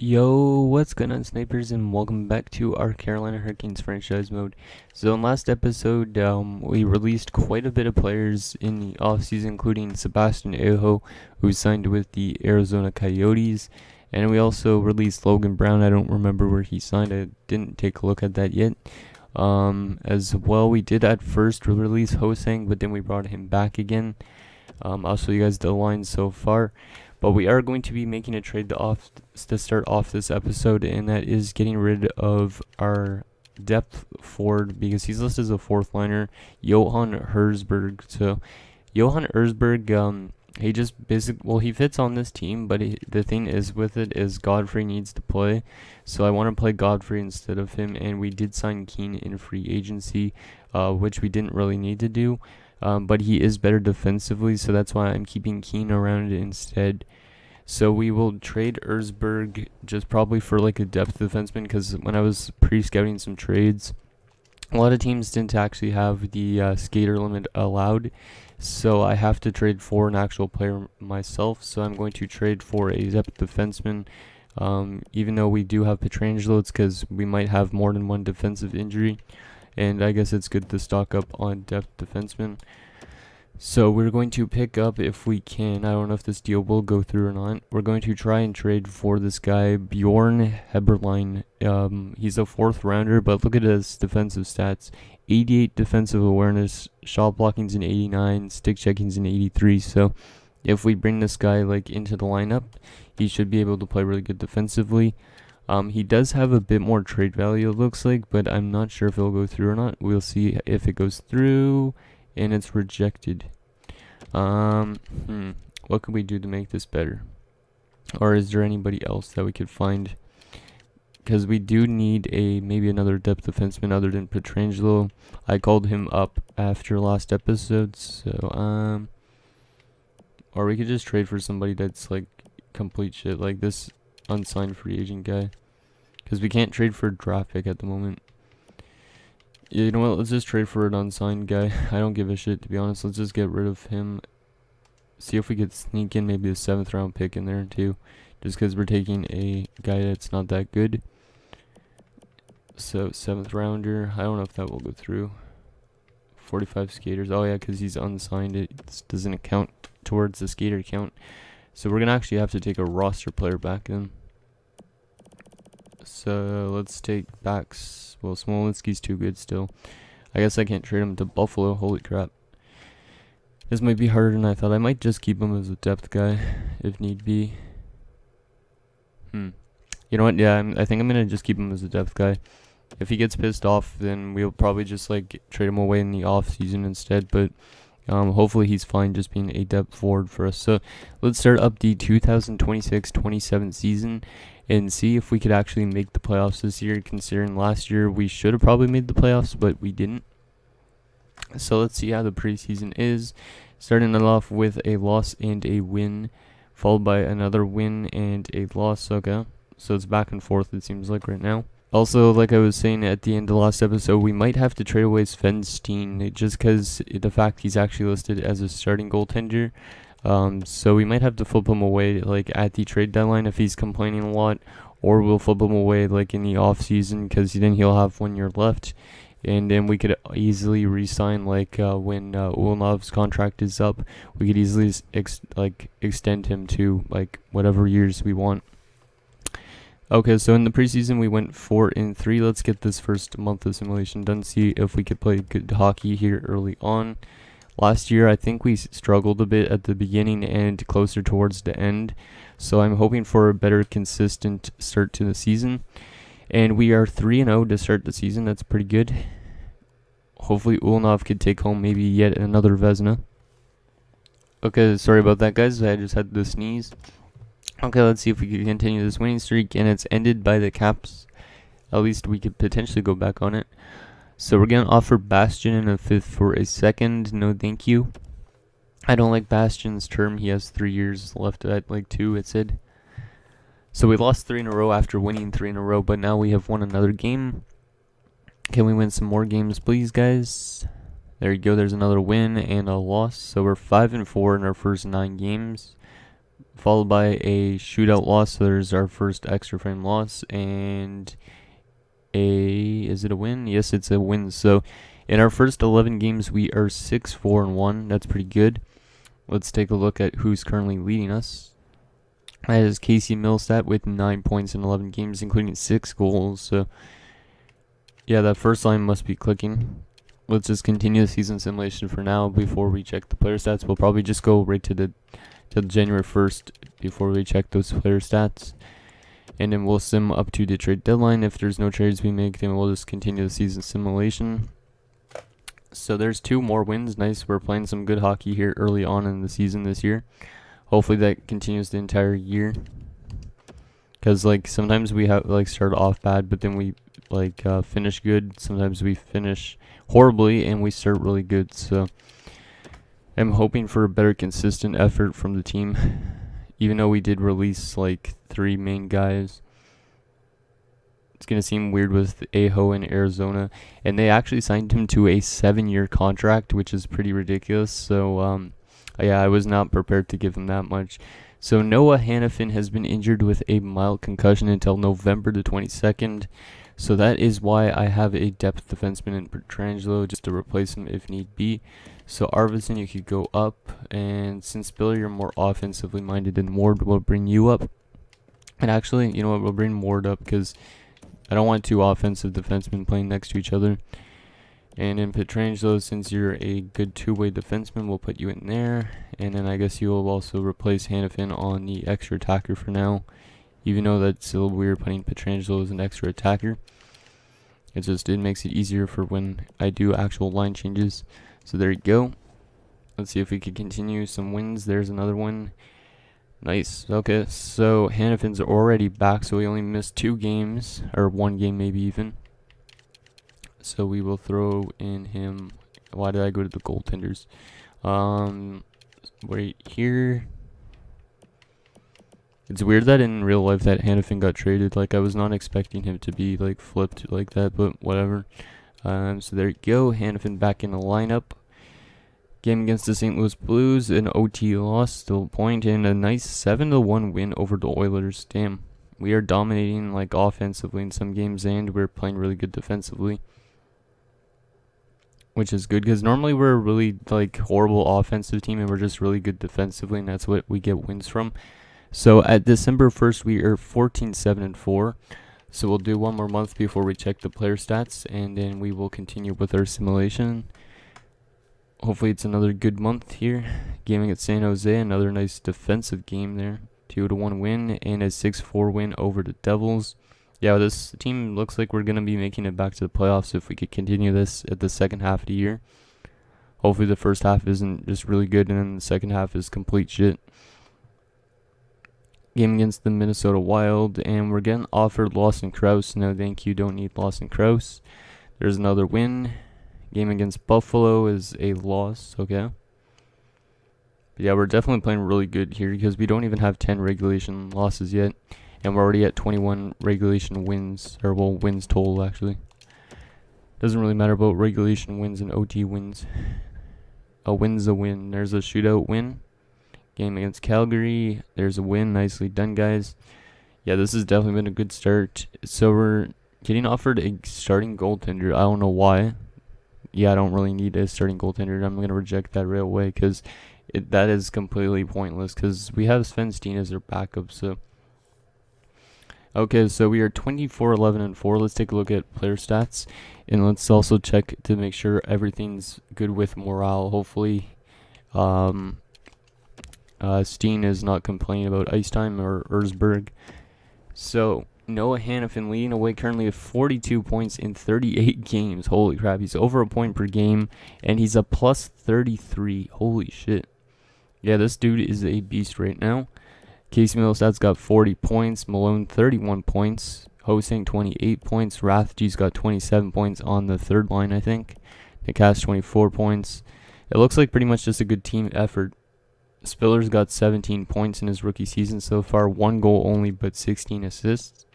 Yo, what's going on, snipers, and welcome back to our Carolina Hurricanes franchise mode. So in last episode, we released quite a bit of players in the offseason, including Sebastian Aho, who signed with the Arizona Coyotes, and we also released Logan Brown. I don't remember where he signed. I didn't take a look at that yet. As well, we did at first release Hosang, but then we brought him back again. I'll show you guys the lines so far. But we are going to be making a trade to start off this episode, and that is getting rid of our depth forward because he's listed as a fourth liner, Johan Herzberg. So Johan Herzberg, he just he fits on this team, but the thing is with it is Godfrey needs to play. So I want to play Godfrey instead of him, and we did sign Keane in free agency, which we didn't really need to do. But he is better defensively, so that's why I'm keeping Keane around instead. So we will trade Erzberg just probably for like a depth defenseman, because when I was pre-scouting some trades, a lot of teams didn't actually have the skater limit allowed. So I have to trade for an actual player myself. So I'm going to trade for a depth defenseman. Even though we do have Pietrangelo, it's because we might have more than one defensive injury. And I guess it's good to stock up on depth defensemen. So we're going to pick up, if we can, I don't know if this deal will go through or not, we're going to try and trade for this guy, Bjorn Heberlein. He's a fourth rounder, but look at his defensive stats. 88 defensive awareness, shot blocking's an 89, stick checking's an 83. So if we bring this guy into the lineup, he should be able to play really good defensively. He does have a bit more trade value, it looks like, but I'm not sure if it'll go through or not. We'll see if it goes through, and it's rejected. What could we do to make this better? Or is there anybody else that we could find? Because we do need maybe another depth defenseman other than Pietrangelo. I called him up after last episode, so or we could just trade for somebody that's complete shit, like this unsigned free agent guy, because we can't trade for a draft pick at the moment. Yeah, you know what, let's just trade for an unsigned guy. I don't give a shit, to be honest. Let's just get rid of him. See if we could sneak in maybe a 7th round pick in there too, just because we're taking a guy that's not that good. So 7th rounder, I don't know if that will go through. 45 skaters, oh yeah, because he's unsigned, it doesn't account towards the skater count. So we're gonna actually have to take a roster player back then. So let's take backs. Well, Smolinski's too good still. I guess I can't trade him to Buffalo. Holy crap. This might be harder than I thought. I might just keep him as a depth guy if need be. You know what? Yeah, I think I'm gonna just keep him as a depth guy. If he gets pissed off, then we'll probably just trade him away in the off season instead. But hopefully he's fine just being a depth forward for us. So let's start up the 2026-27 season and see if we could actually make the playoffs this year, considering last year we should have probably made the playoffs, but we didn't. So let's see how the preseason is. Starting it off with a loss and a win, followed by another win and a loss. Okay, so it's back and forth, it seems like right now. Also, like I was saying at the end of the last episode, we might have to trade away Sven Steen just because the fact he's actually listed as a starting goaltender. So we might have to flip him away at the trade deadline if he's complaining a lot, or we'll flip him away in the off season, because then he'll have 1 year left, and then we could easily re-sign when Ulnov's contract is up. We could easily extend him to whatever years we want. Okay, so in the preseason we went 4-3. Let's get this first month of simulation done, see if we could play good hockey here early on. Last year I think we struggled a bit at the beginning and closer towards the end, so I'm hoping for a better consistent start to the season. And we are 3-0 to start the season. That's pretty good. Hopefully Ulnov could take home maybe yet another Vezina. Okay, sorry about that, guys. I just had to sneeze. Okay, let's see if we can continue this winning streak, and it's ended by the Caps. At least we could potentially go back on it. So we're going to offer Bastion in a 5th for a 2nd. No thank you. I don't like Bastion's term. He has 3 years left at 2, it said. So we lost 3 in a row after winning 3 in a row, but now we have won another game. Can we win some more games, please, guys? There you go. There's another win and a loss. So we're 5-4 in our first 9 games. followed by a shootout loss. So there's our first extra frame loss, and is it a win? Yes, it's a win. So in our first 11 games, we are 6-4-1. That's pretty good. Let's take a look at who's currently leading us. That is Casey Millstat with 9 points in 11 games, including 6 goals. So yeah, that first line must be clicking. Let's just continue the season simulation for now before we check the player stats. We'll probably just go right to the January 1st before we check those player stats. And then we'll sim up to the trade deadline. If there's no trades we make, then we'll just continue the season simulation. So there's 2 more wins. Nice. We're playing some good hockey here early on in the season this year. Hopefully that continues the entire year. Because like sometimes we have like start off bad, but then we like finish good. Sometimes we finish horribly and we start really good. So I'm hoping for a better consistent effort from the team. Even though we did release like 3 main guys. It's going to seem weird with Aho in Arizona. And they actually signed him to a 7-year contract, which is pretty ridiculous. So, yeah, I was not prepared to give him that much. So Noah Hannafin has been injured with a mild concussion until November the 22nd. So that is why I have a depth defenseman in Petrangelo just to replace him if need be. So Arvidsson, you could go up, and since Billy, you're more offensively minded than Ward, will bring you up. And actually, you know what, we'll bring Ward up because I don't want 2 offensive defensemen playing next to each other. And in Petrangelo, since you're a good 2-way defenseman, we'll put you in there. And then I guess you will also replace Hannafin on the extra attacker for now. Even though that's a little weird putting Petrangelo as an extra attacker. It makes it easier for when I do actual line changes. So there you go. Let's see if we can continue some wins. There's another one. Nice. Okay, so Hannafin's already back, so we only missed 2 games, or 1 game maybe even. So we will throw in him. Why did I go to the goaltenders? Right here. It's weird that in real life that Hannafin got traded. Like, I was not expecting him to be like flipped like that, but whatever. So there you go. Hannafin back in the lineup. Game against the St. Louis Blues, an OT loss, still a point, and a nice 7-1 win over the Oilers. Damn, we are dominating like offensively in some games, and we're playing really good defensively, which is good because normally we're a really like horrible offensive team, and we're just really good defensively, and that's what we get wins from. So at December 1st, we are 14-7-4. So we'll do 1 more month before we check the player stats, and then we will continue with our simulation. Hopefully it's another good month here. Gaming at San Jose, another nice defensive game there. 2-1 win and a 6-4 win over the Devils. Yeah, this team looks like we're going to be making it back to the playoffs if we could continue this at the second half of the year. Hopefully the first half isn't just really good and then the second half is complete shit. Game against the Minnesota Wild, and we're getting offered Lawson Krause. No, thank you, don't need Lawson Krause. There's another win. Game against Buffalo is a loss, okay. But yeah, we're definitely playing really good here because we don't even have 10 regulation losses yet. And we're already at 21 regulation wins, or well, wins total actually. Doesn't really matter about regulation wins and OT wins. A win's a win. There's a shootout win. Game against Calgary, there's a win. Nicely done, guys. Yeah, this has definitely been a good start. So we're getting offered a starting goaltender. I don't know why. Yeah, I don't really need a starting goaltender. I'm going to reject that right away because that is completely pointless because we have Sven Steen as their backup. So okay, so we are 24-11-4. Let's take a look at player stats, and let's also check to make sure everything's good with morale. Hopefully Steen is not complaining about ice time or Erzberg. So Noah Hannafin leading away currently with 42 points in 38 games. Holy crap, he's over a point per game, and he's a plus 33. Holy shit. Yeah, this dude is a beast right now. Casey Middlestat's got 40 points. Malone 31 points. Hosang 28 points. Rathje's got 27 points on the third line, I think. Nikas 24 points. It looks like pretty much just a good team effort. Spiller's got 17 points in his rookie season so far. 1 goal only, but 16 assists.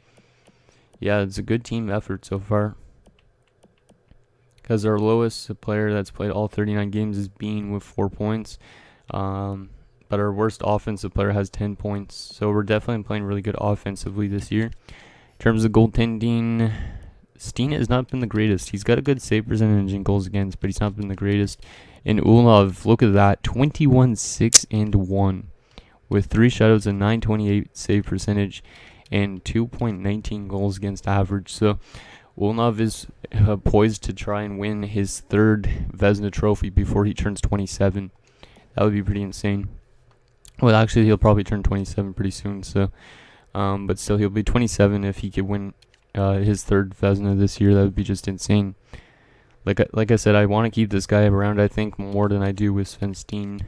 Yeah, it's a good team effort so far. Because our lowest player that's played all 39 games is Bean with 4 points. but our worst offensive player has 10 points. So we're definitely playing really good offensively this year. In terms of goaltending, Steen has not been the greatest. He's got a good save percentage and goals against, but he's not been the greatest. And Ulov, look at that, 21-6-1 with 3 shutouts, a 928 save percentage, and 2.19 goals against average. So Ulnov is poised to try and win his 3rd Vezina trophy before he turns 27. That would be pretty insane. Well, actually, he'll probably turn 27 pretty soon. So, but still, he'll be 27 if he could win his 3rd Vezina this year. That would be just insane. Like I said, I want to keep this guy around, I think, more than I do with Sven Steen.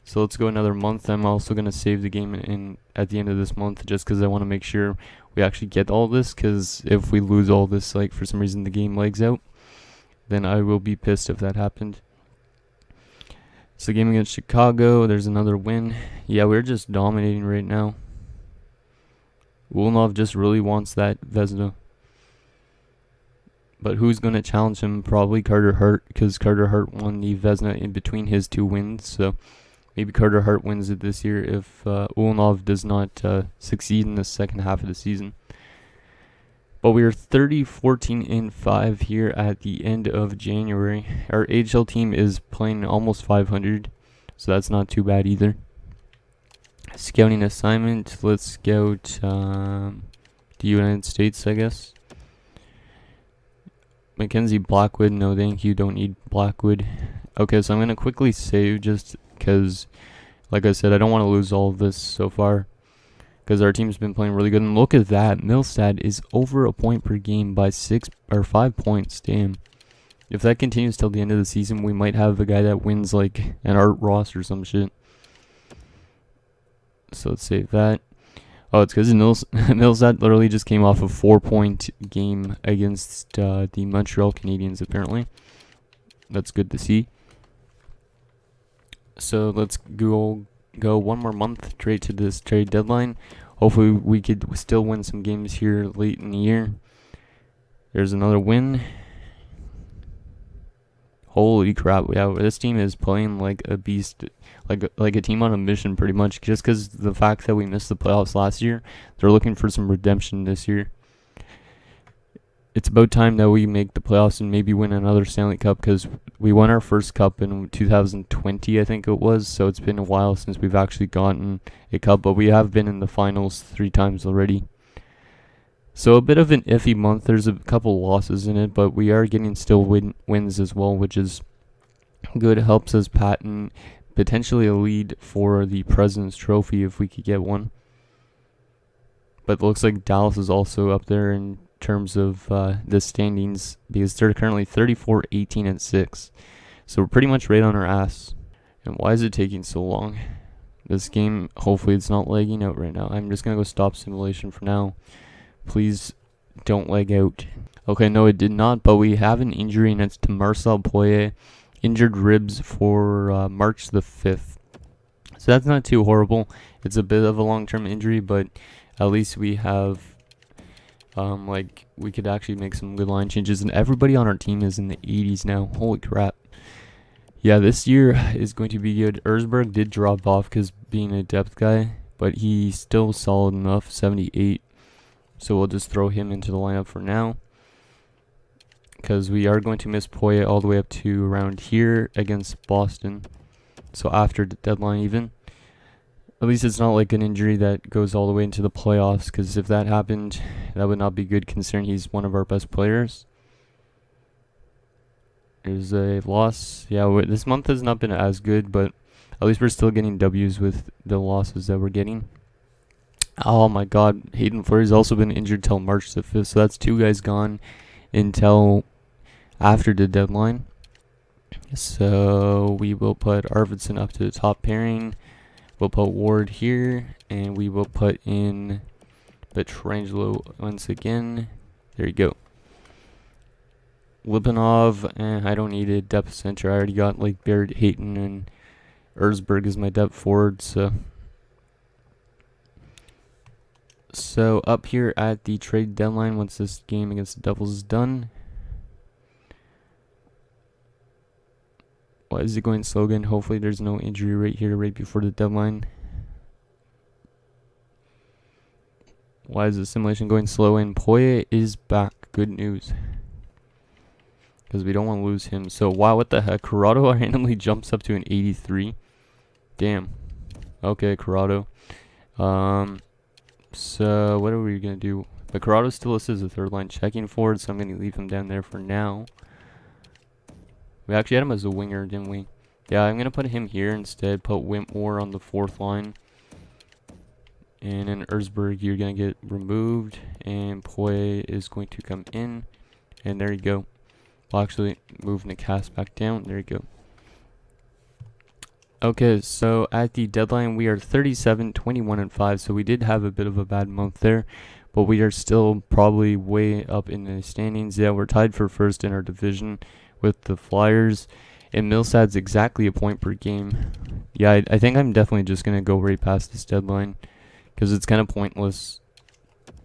So let's go another month. I'm also going to save the game at the end of this month just because I want to make sure we actually get all this, because if we lose all this, like for some reason the game lags out, then I will be pissed if that happened. So game against Chicago, there's another win. Yeah, we're just dominating right now. Ulnov just really wants that Vezina. But who's going to challenge him? Probably Carter Hart, because Carter Hart won the Vezina in between his 2 wins. So maybe Carter Hart wins it this year if Ulnov does not succeed in the second half of the season. But we are 30-14-5 here at the end of January. Our AHL team is playing almost 500, so that's not too bad either. Scouting assignment, let's scout the United States, I guess. Mackenzie Blackwood, no thank you, don't need Blackwood. Okay, so I'm going to quickly save just because, like I said, I don't want to lose all of this so far, because our team's been playing really good. And look at that, Milstad is over a point per game by 5 points. Damn. If that continues till the end of the season, we might have a guy that wins like an Art Ross or some shit. So let's save that. Oh, it's because Milstad literally just came off a 4-point game against the Montreal Canadiens, apparently. That's good to see. So let's go one more month straight to this trade deadline. Hopefully we could still win some games here late in the year. There's another win. Holy crap, yeah, this team is playing like a beast, like a team on a mission pretty much, just because the fact that we missed the playoffs last year. They're looking for some redemption this year. It's about time that we make the playoffs and maybe win another Stanley Cup, because we won our first cup in 2020, I think it was, so it's been a while since we've actually gotten a cup, but we have been in the finals 3 times already. So a bit of an iffy month. There's a couple losses in it, but we are getting still wins as well, which is good. It helps us patent potentially a lead for the President's Trophy if we could get one. But it looks like Dallas is also up there in terms of the standings, because they're currently 34-18-6. So we're pretty much right on our ass. And why is it taking so long? This game, hopefully it's not lagging out right now. I'm just going to go stop simulation for now. Please don't lag out. Okay, no, it did not, but we have an injury, and it's to Marcel Poirier. Injured ribs for March the 5th. So that's not too horrible. It's a bit of a long-term injury, but at least we have, we could actually make some good line changes, and everybody on our team is in the 80s now. Holy crap. Yeah, this year is going to be good. Erzberg did drop off because being a depth guy, but he's still solid enough, 78. So we'll just throw him into the lineup for now, because we are going to miss Poirier all the way up to around here against Boston. So after the deadline even. At least it's not like an injury that goes all the way into the playoffs, because if that happened, that would not be good considering he's one of our best players. There's a loss. Yeah, this month has not been as good, but at least we're still getting W's with the losses that we're getting. Oh my god, Hayden Fleury's also been injured till March the 5th, so that's 2 guys gone until after the deadline. So we will put Arvidsson up to the top pairing. We'll put Ward here, and we will put in Petrangelo once again. There you go. Lipanov, I don't need a depth center. I already got like Barrett Hayton and Erzberg as my depth forward, So up here at the trade deadline, once this game against the Devils is done, Why is it going slow again? Hopefully there's no injury right here right before the deadline. Why is the simulation going slow? And Poye is back. Good news. Because we don't want to lose him. So, wow, what the heck? Corrado randomly jumps up to an 83. Damn. Okay, Corrado. So, what are we going to do? But Corrado still lists as a third line checking forward, so I'm going to leave him down there for now. We actually had him as a winger, didn't we? Yeah, I'm going to put him here instead. Put Whitmore on the fourth line. And then Erzberg, you're going to get removed. And Poye is going to come in. And there you go. I'll actually move Nikas back down. There you go. Okay, so at the deadline, we are 37, 21, and 5. So we did have a bit of a bad month there. But we are still probably way up in the standings. Yeah, we're tied for first in our division with the Flyers. And Millsad's exactly a point per game. Yeah, I think I'm definitely just going to go right past this deadline. Because it's kind of pointless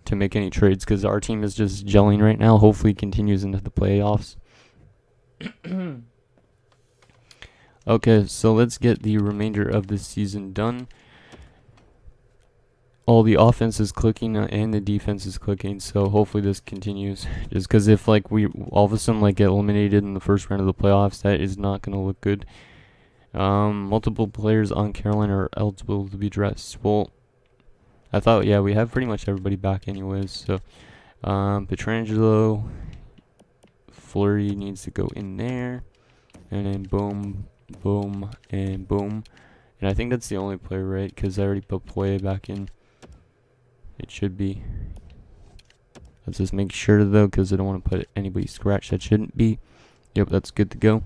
to make any trades. Because our team is just gelling right now. Hopefully it continues into the playoffs. Okay, so let's get the remainder of the season done. All the offense is clicking and the defense is clicking, so hopefully this continues. Just because if like we all of a sudden like get eliminated in the first round of the playoffs, that is not going to look good. Multiple players on Carolina are eligible to be dressed. Well, I thought, yeah, we have pretty much everybody back anyways. So Pietrangelo, Fleury needs to go in there, and then boom, boom, and boom. And I think that's the only player, right? Because I already put Poye back in. It should be. Let's just make sure though, because I don't want to put anybody scratch that shouldn't be. Yep, that's good to go.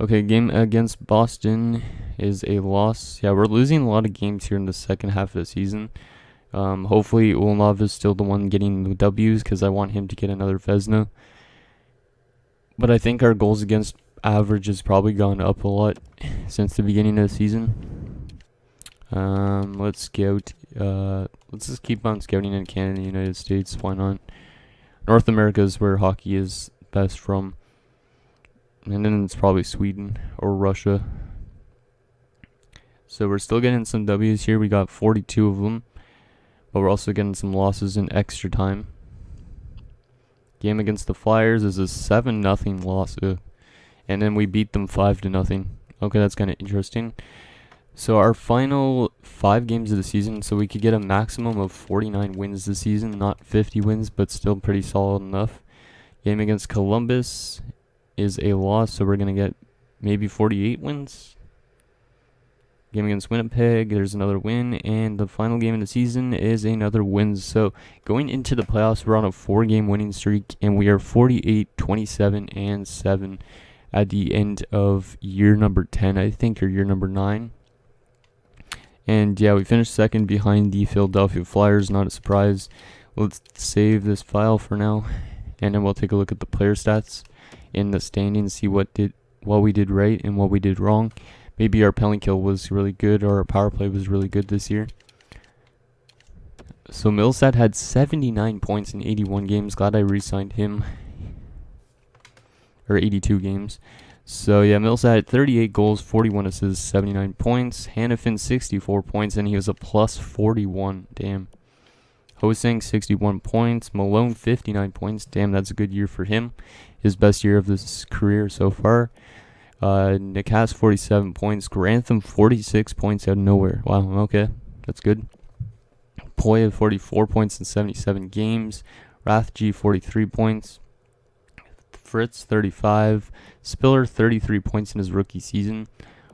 Okay, game against Boston is a loss. Yeah, we're losing a lot of games here in the second half of the season. Hopefully Ulnov is still the one getting the W's, because I want him to get another Vezina. But I think our goals against average has probably gone up a lot since the beginning of the season. Let's scout. Let's just keep on scouting in Canada and the United States. Why not? North America is where hockey is best from. And then it's probably Sweden or Russia. So we're still getting some W's here. We got 42 of them. But we're also getting some losses in extra time. Game against the Flyers is a 7-0 loss. And then we beat them 5-0. Okay, that's kind of interesting. So our final 5 games of the season, so we could get a maximum of 49 wins this season. Not 50 wins, but still pretty solid enough. Game against Columbus is a loss, so we're going to get maybe 48 wins. Game against Winnipeg, there's another win. And the final game of the season is another win. So going into the playoffs, we're on a 4-game winning streak, and we are 48, 27, and 7 at the end of year number 10, I think, or year number 9. And yeah, we finished second behind the Philadelphia Flyers. Not a surprise. Let's save this file for now, and then we'll take a look at the player stats in the standings, see what we did right and what we did wrong. Maybe our penalty kill was really good, or our power play was really good this year. So Millsat had 79 points in 81 games. Glad I re-signed him. Or 82 games. So yeah, Millsat had 38 goals, 41 assists, 79 points. Hannafin 64 points, and he was a plus 41. Damn. Hosang 61 points. Malone 59 points. Damn, that's a good year for him. His best year of his career so far. Nikas 47 points. Grantham 46 points out of nowhere. Wow, okay. That's good. Poye 44 points in 77 games. Rathje 43 points. Fritz 35. Spiller 33 points in his rookie season.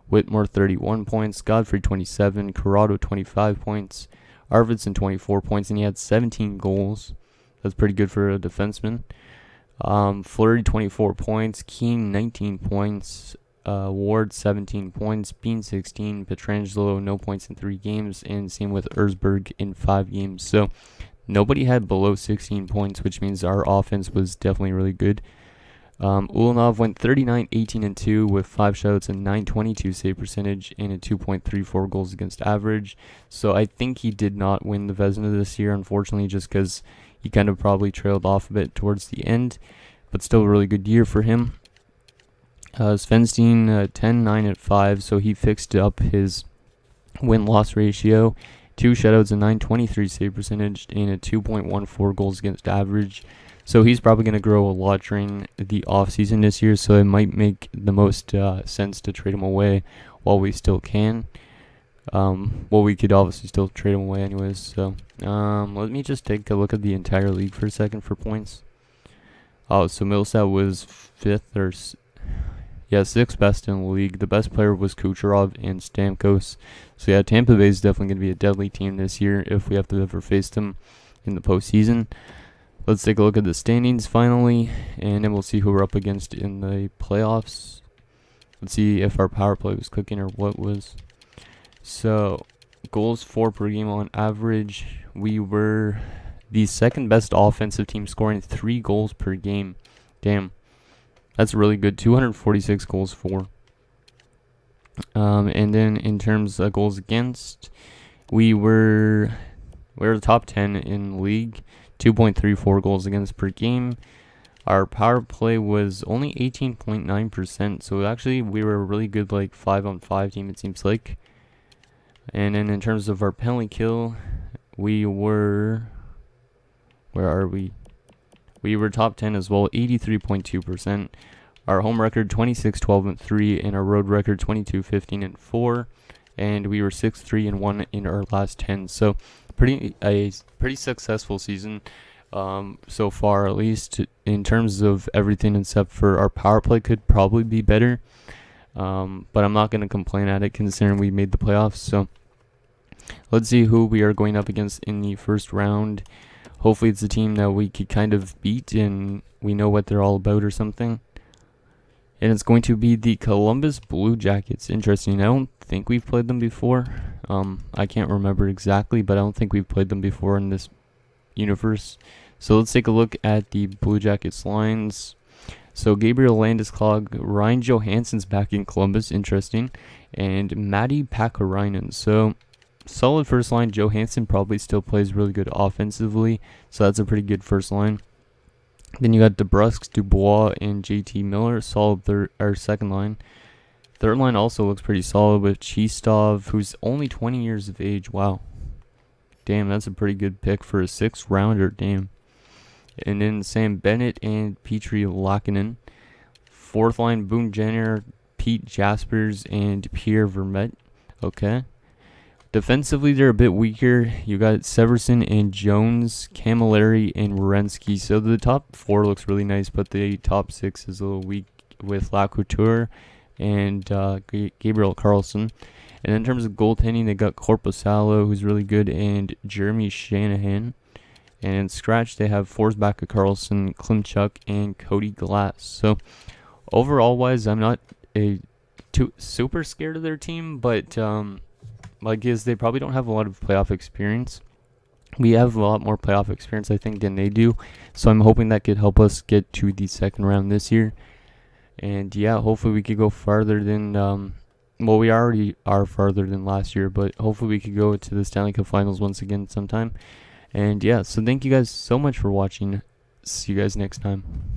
Whitmore 31 points. Godfrey 27. Corrado 25 points. Arvidsson 24 points, and he had 17 goals. That's pretty good for a defenseman. Fleury 24 points. Keane 19 points. Ward 17 points. Bean 16. Pietrangelo no points in 3 games, and same with Erzberg in 5 games. So nobody had below 16 points, which means our offense was definitely really good. Ulnov went 39, 18, and 2 with 5 shutouts and 922 save percentage and a 2.34 goals against average. So I think he did not win the Vezina this year, unfortunately, just because he kind of probably trailed off a bit towards the end, but still a really good year for him. Svenstein 10-9-5, so he fixed up his win-loss ratio. 2 shutouts, a 923 save percentage, and a 2.14 goals against average. So he's probably going to grow a lot during the offseason this year, so it might make the most sense to trade him away while we still can. We could obviously still trade him away anyways. So let me just take a look at the entire league for a second for points. Oh, so Millsap was 6th best in the league. The best player was Kucherov and Stamkos. So yeah, Tampa Bay is definitely going to be a deadly team this year if we have to ever face them in the postseason. Let's take a look at the standings finally, and then we'll see who we're up against in the playoffs. Let's see if our power play was cooking or what was. So, goals for per game on average. We were the second best offensive team, scoring 3 goals per game. Damn. That's really good. 246 goals for. And then in terms of goals against, we were the top 10 in the league. 2.34 goals against per game. Our power play was only 18.9%. So actually we were a really good 5-on-5 team, it seems like. And then in terms of our penalty kill, we were... Where are we? We were top 10 as well, 83.2%. Our home record 26-12-3, and our road record 22-15-4, and we were 6-3-1 in our last 10. So a pretty successful season so far, at least in terms of everything except for our power play could probably be better. But I'm not going to complain at it considering we made the playoffs. So let's see who we are going up against in the first round. Hopefully it's a team that we could kind of beat and we know what they're all about or something. And it's going to be the Columbus Blue Jackets. Interesting. I don't think we've played them before. I can't remember exactly, but I don't think we've played them before in this universe. So let's take a look at the Blue Jackets lines. So Gabriel Landeskog, Ryan Johansson's back in Columbus. Interesting. And Matti Pakarinen. So solid first line. Johansson probably still plays really good offensively, so that's a pretty good first line. Then you got DeBrusque, Dubois, and JT Miller. Solid second line. Third line also looks pretty solid with Chistov, who's only 20 years of age. Wow. Damn, that's a pretty good pick for a 6th rounder. Damn. And then Sam Bennett and Petri Laakkonen. Fourth line, Boone Jenner, Pete Jaspers, and Pierre Vermette. Okay. Defensively, they're a bit weaker. You got Severson and Jones, Camilleri, and Werenski. So the top 4 looks really nice, but the top 6 is a little weak with Lacouture and Gabriel Carlson. And in terms of goaltending, they got Korpisalo, who's really good, and Jeremy Shanahan. And in scratch, they have Forsbacka, Carlson, Klimchuk, and Cody Glass. So overall-wise, I'm not too super scared of their team, but they probably don't have a lot of playoff experience. We have a lot more playoff experience, I think, than they do. So I'm hoping that could help us get to the second round this year. And yeah, hopefully we could go farther than... we already are farther than last year, but hopefully we could go to the Stanley Cup Finals once again sometime. And yeah, so thank you guys so much for watching. See you guys next time.